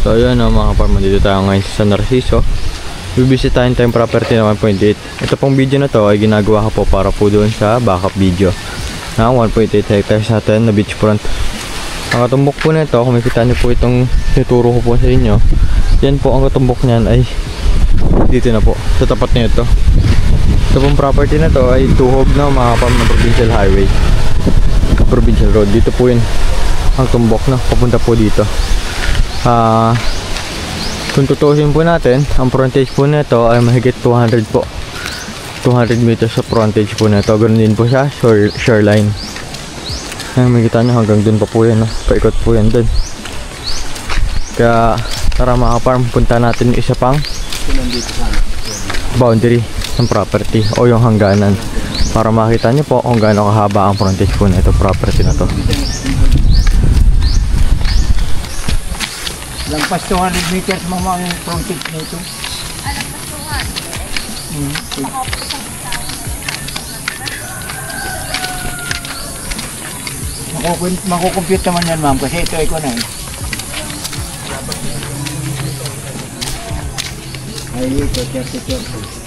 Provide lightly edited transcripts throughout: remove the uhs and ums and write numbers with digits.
So yun mga farm, dito tayo ngayon sa Narciso. Bibisitahin tayong property na 1.8. Ito pong video na to ay ginagawa ko po para po doon sa backup video na 1.8 hectares natin na beachfront. Ang katumbok po na ito, kung makikita nyo po itong tinuturo ko po sa inyo, yan po ang katumbok niyan ay dito na po, sa tapat na ito. Ito pong property na to ay tuhog na mga farm ng provincial highway, provincial road. Dito po yun ang tumbok na papunta po dito. Kung tutuusin po natin, ang frontage po nito ay mahigit 200 po. 200 meters sa frontage po nito. Ganoon din po siya, shoreline. Ay, makikita nyo hanggang dun pa po yan, no? Paikot po yan dun. Kaya tara mga farm, punta natin yung isa pang boundary ng property o yung hangganan para makita nyo po kung gaano kahaba ang frontage po na ito property na to. Lampas 200 meters mga yung frontage nito. Lampas 200. Makukompute naman yan ma'am kasi ito ay ko na eh. Ay ito, 30.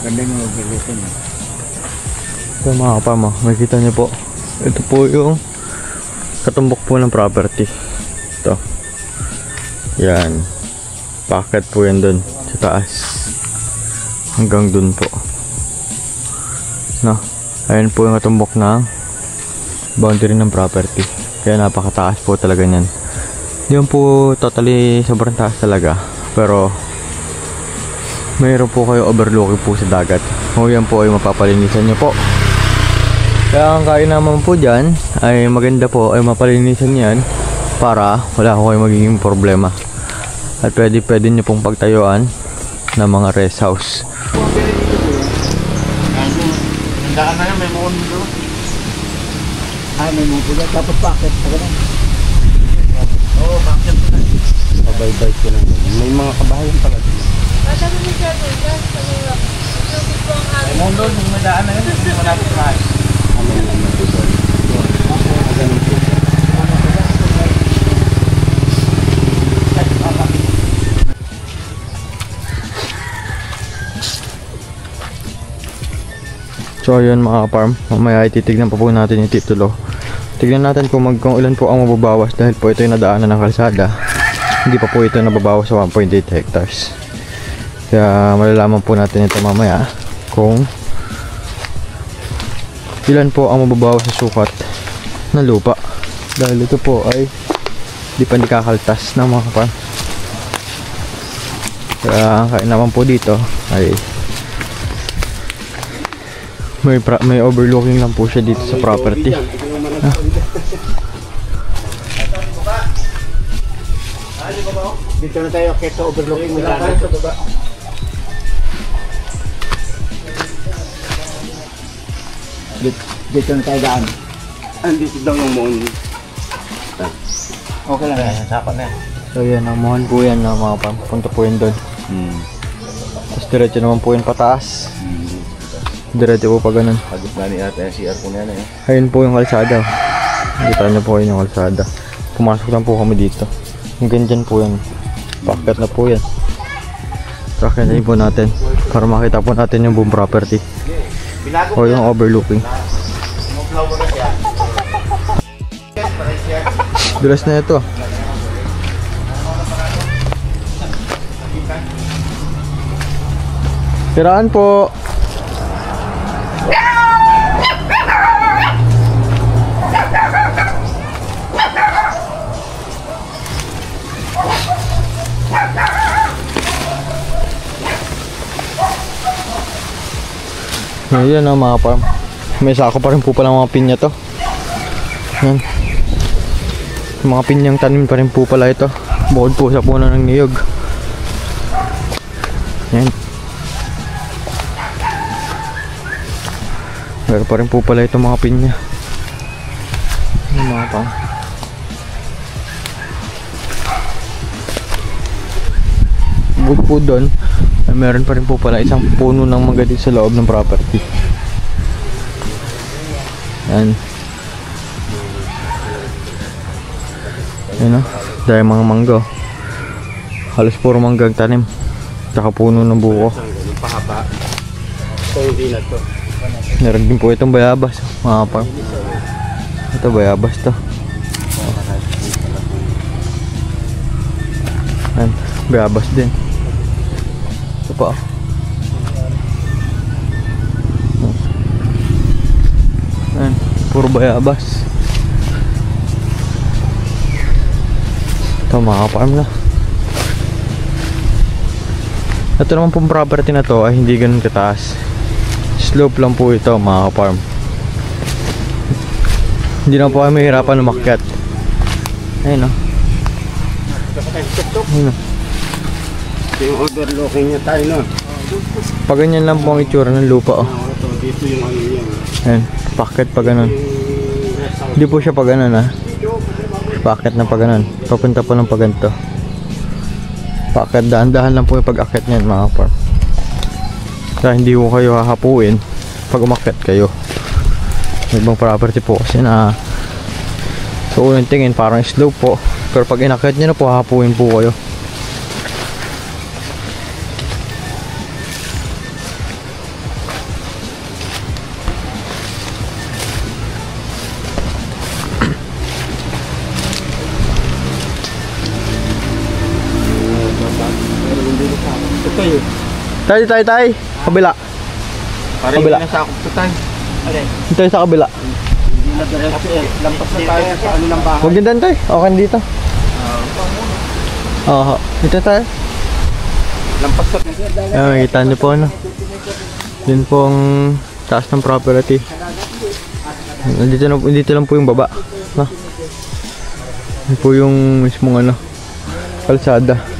Ganda yung mag-relate niya. So mga kapama, makikita nyo po, ito po yung katumbok po ng property. Ito. Yan. Packet po yan dun sa taas. Hanggang dun po. No? Ayan po yung katumbok ng boundary ng property. Kaya napakataas po talaga yan. Hindi po totally sobrang taas talaga. Pero mayroon po kayo overlooking po sa dagat. Kung yan po ay mapapalinisan nyo po. Kaya ang kain naman po dyan ay maganda po ay mapalinisan yan para wala ko kayo magiging problema. At pwede nyo pong pagtayuan ng mga rest house. Hanggaan na yan, may muon mo doon. Ay, may muon po dyan. Tapos packet. Oo, packet po na. Pabay-bay ko lang. May mga kabahayan pala. Bata mo ni Sir Lucas, panulak. Lubig ko ang May muon doon, yung madaan na yun. Yung malapit na kayo. So ayun mga farm, mamaya ay titignan pa po natin yung titulo. Tignan natin kung ilan po ang mababawas dahil po ito yung nadaanan ng kalsada. Hindi pa po ito nababawas sa 1.8 hectares. Kaya malalaman po natin ito mamaya kung ilan po ang mababawas sa sukat na lupa. Dahil ito po ay di pa nikakaltas ng mga farm. Kaya ang kain naman po dito ay may overlooking lang po siya dito sa property. Dito na tayo sa overlooking mo dyan. Dito na tayo daan. Andito daw yung moon. Okay lang yan, sapat na yan. So yan, ang mohon po yan na mga farm. Punta po yun doon. Tapos diretso naman po yun pataas. Diretso po pa ganun. Hagit na ni ate yung CR po na yan eh. Ayun po yung kalsada. Kita niyo po yung kalsada. Pumasok lang po kami dito. Hanggang dyan po yan. Packet na po yan. Trakin na po natin para makita po natin yung buong property o yung overlooking. Dulas na ito. Tiraan po. Ayan o mga farm. May sako pa rin po pala mga pinya to. Yan. Mga pinyang tanim pa rin po pala ito. Bukod po sa puno ng niyog. Yan. Meron pa rin po pala ito mga pinya. Yan mga farm. Bukod po doon, meron pa rin po pala isang puno ng mangga dito sa loob ng property. Yan. Yan o. Dahil mga mangga. Halos puro manggang tanim. Tsaka puno ng buko. Pahaba. Ito hindi na to. Meron din po itong bayabas. Mga farm. Ito bayabas to. Yan. Bayabas din. Ito pa. Ayan, puro bayabas. Ito mga farm na. Ito naman pong property na to ay hindi ganun kataas. Slope lang po ito mga farm. Hindi na po kami mahirapan umakyat. Ayun o. Ayun o. Yung overlooking niya tayo no. Pag ganyan lang po ang itsura ng lupa oh. Dito yung ano yan. Ayan, packet pa ganun. Hindi po siya pa ganun ha. Packet na pa ganun. Papunta po ng paganto. Packet, dahan-dahan lang po yung pag-akit niyan mga farm. Kaya hindi ko kayo hahapuin pag umakyat kayo. May ibang property po kasi na sa unang tingin parang slope po. Pero pag inakyat nyo na po, hahapuin po kayo. Tay. Kabila. Parang Kabila. hindi na sakop to tayo. Dito tayo sa kabila. Hindi na diretso eh. Lampas na tayo sa ano ng bahay. Huwag din doon tayo. Okay dito. Oo. Dito tayo. Lampas na. Ayan, makikita niyo po ano. Yun po ang taas ng property. Dito lang po yung baba. No? Yun po yung mismong ano, kalsada.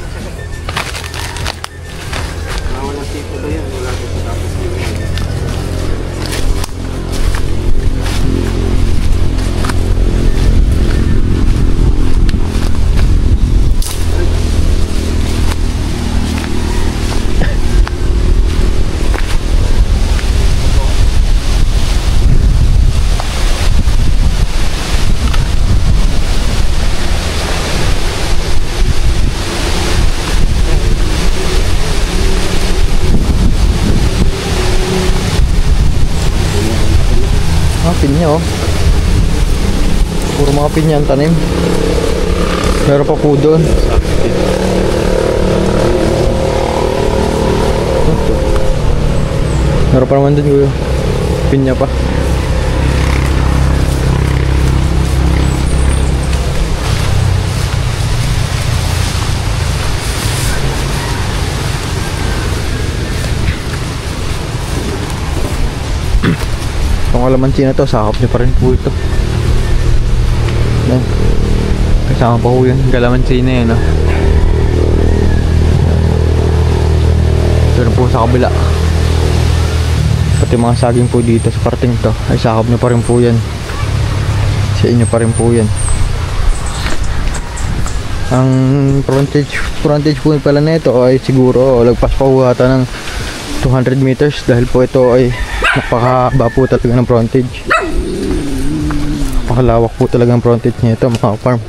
Pinya oh. Puro mga pinya ang tanim. Meron pa po doon. Meron pa naman doon kuya. Pinya pa. Itong kalamansi na to, sakop nyo pa rin po ito. Yan. Kasama pa po yun, kalamansi na yun. Ito rin po sa kabila. Pati mga saging po dito sa parting to, ay sakop nyo pa rin po yan. Sa inyo pa rin po yan. Ang frontage po pala na ito ay siguro lagpas pa po ata ng 200 meters dahil po ito ay napakahaba po talaga ng frontage. Napakalawak po talagang frontage niya ito mga farm.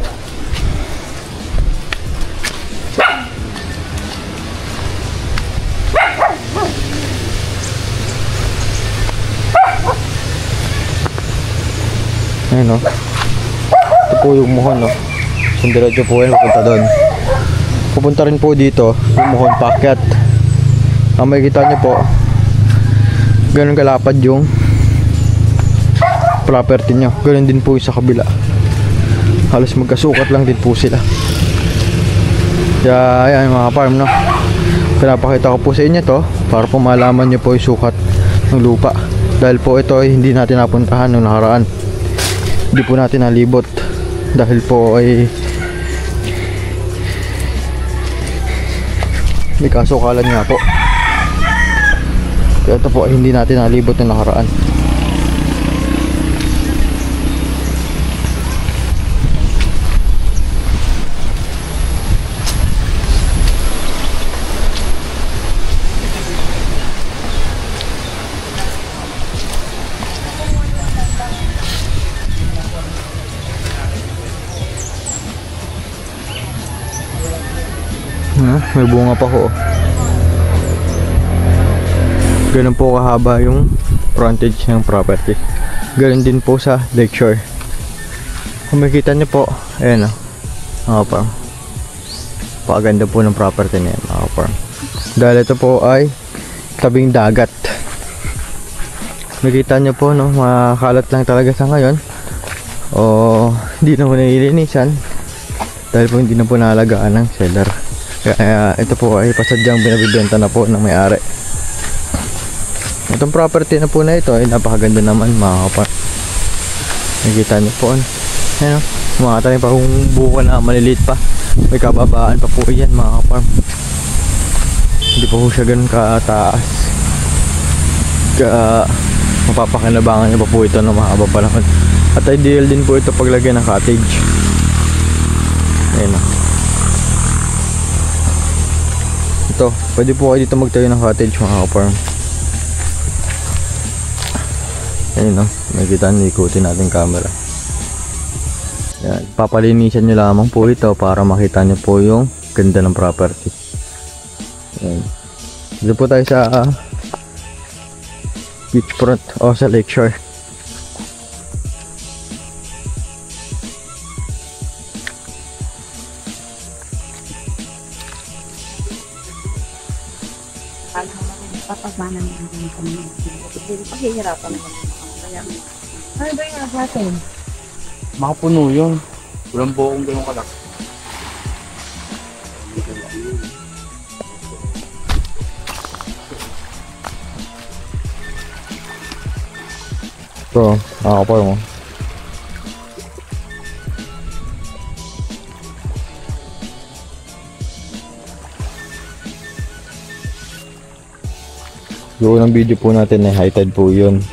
Ayun o. Ito po yung muhon o. Diretso po yan, pupunta doon. Pupunta rin po dito yung muhon packet. Ang makikita nyo po, ganun kalapad yung property nyo. Ganun din po yung sa kabila. Halos magkasukat lang din po sila. Kaya ayan mga farm no, pinapakita ko po sa inyo to para po malaman nyo po yung sukat ng lupa. Dahil po ito ay hindi natin napuntahan nung nakaraan. Hindi po natin nalibot dahil po ay may kasukalan nga po. Kaya ito po ay hindi natin nalibot nung nakaraan. May bunga pa ko. Ganun po kahaba yung frontage ng property. Ganun din po sa lakeshore. Kung makikita nyo po, ayan o, mga farm. Pakaganda po ng property niya mga farm. Dahil ito po ay tabing dagat. Makikita nyo po no, makalat lang talaga sa ngayon. O hindi na po nililinisan dahil po hindi na po nalagaan ng seller. Kaya ito po ay pasadyang binabibenta na po ng may-ari. Itong property na po na ito ay napakaganda naman mga kapar. Nakikita niyo po. Ayan o, mga tanim pa kung buko na maliliit pa. May kababaan pa po yan mga kapar. Hindi po siya ganun kataas. Kaya mapapakinabangan niyo pa po ito ng mahaba panahon. At ideal din po ito paglagay ng cottage. Ayan o. Ito, pwede po kayo dito magtayo ng cottage mga ka-farm. Ayun no, makikita nyo, ikutin natin camera. Yan, papalinisan nyo lamang po ito para makita nyo po yung ganda ng property. Yan. Dito po tayo sa beachfront o sa lakeshore. Papagmanan ng ating community. Paghihirapan naman kaya. Ano ba yung natin? Makapuno yun. Walang buong ganun kalak. Ito, nakakapar mo. Yung unang video po natin ay high tide po yun.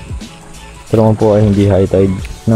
Pero naman po ay hindi high tide, no?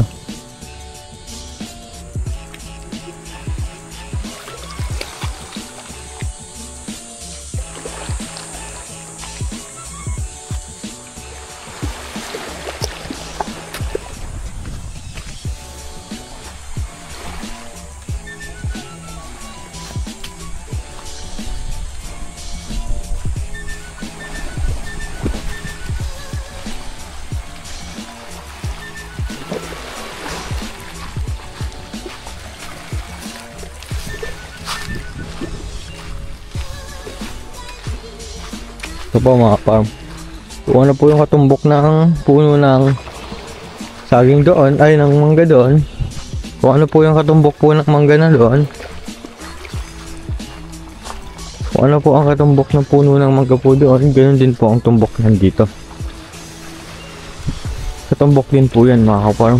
Ito po mga farm. Kung ano po yung katumbok ng puno ng saging doon, ay ng mangga doon. Kung ano po yung katumbok po ng mangga na doon. Kung ano po ang katumbok ng puno ng mangga po doon, ganoon din po ang tumbok nandito. Katumbok din po yan mga farm.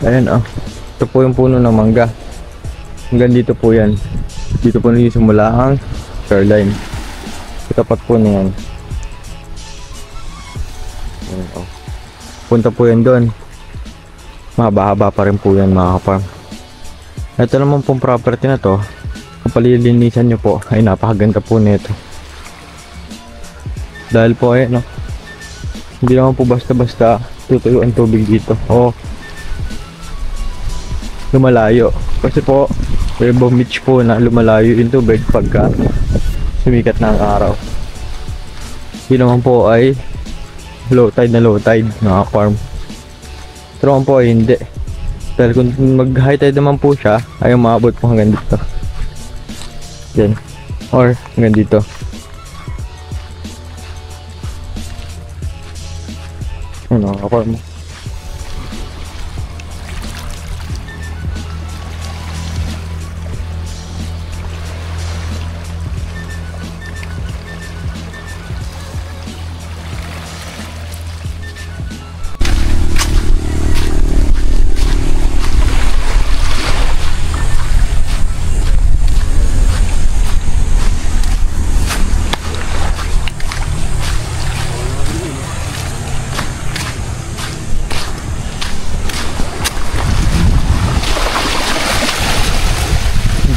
Ayan oh. Ito po yung puno ng mangga. Hanggang dito po yan. Dito po nagsisimula ang shoreline. Tapat po niyan. Punta po yan doon. Mahaba-haba pa rin po yan mga ka-farm. Ito naman pong property na to, kung palilinisan nyo po ay napakaganda po nito. Dahil po ay no, hindi naman po basta-basta tutuyo ang tubig dito. O lumalayo. Kasi po, Rainbow Beach po na lumalayo yung tubig pagka sumikat na ang araw. Yun naman po ay low tide na low tide mga farm. Pero naman po ay hindi. Dahil kung mag high tide naman po siya, ay umabot po hanggang dito. Yan. Or hanggang dito. Ano mga farm.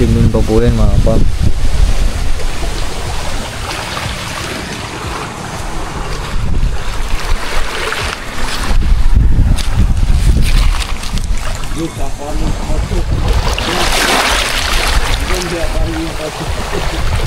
Ganyan pa po yan mga farm. Dito, parang yung auto. Hindi, parang yung auto.